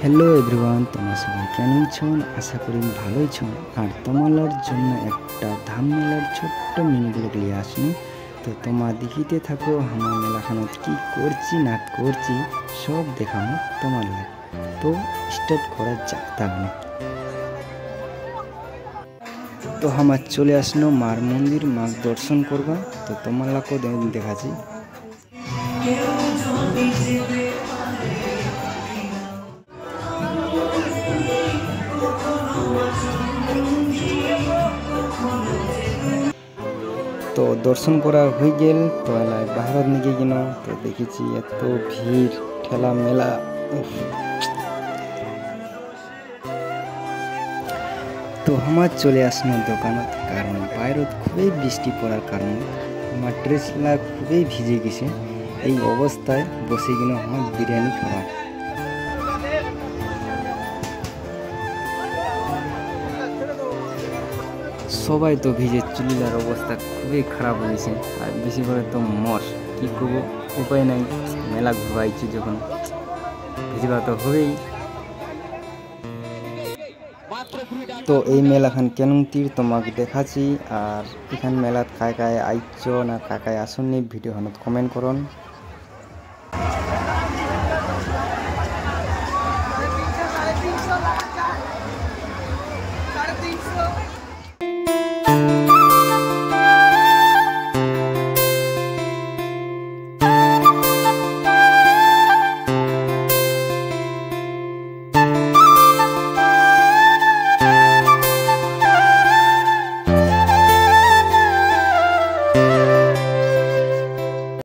Hello everyone, তোমরা সবাই কেমন ছো? আশা করি ভালোই ছো। আর তোমার জন্য একটা ধান মেলার ছোট্ট মিনি ব্লগ নিয়ে আসুন। তো তোমার দেখিতে থাকো আমার মেলাখানত কি করছি না করছি সব দেখানো তোমার লাগে। তো স্টার্ট করা যাক তাহলে। তো আমার চলে আসলো মার মন্দির, মার দর্শন করবা। তো তোমার লাকেও দেখাচ্ছি। তো দর্শন করা হয়ে গেল। তো এলাই বাহিরত নিয়ে গেল। তো দেখেছি এত ভিড়, ঠেলা মেলা। তো আমার চলে আসলো দোকানত, কারণ বাইরত খুবই বৃষ্টি পড়ার কারণে আমার ড্রেসলা খুবই ভিজে গেছে। এই অবস্থায় বসে গেল আমার বিরিয়ানি খাওয়া। সবাই তো ভিজে, চুলিলার অবস্থা খুবই খারাপ হয়েছে। আর বেশি করে তো মশ, কি করবো, উপায় নাই। মেলা ঘুরাইছি যখন ভিজবা তো হবেই। তো এই মেলাখান কেমন তীর তোমাকে দেখাচ্ছি। আর এখান মেলাত কায় কায় আইছ না কায় কায় আসুননি ভিডিও কমেন্ট করুন।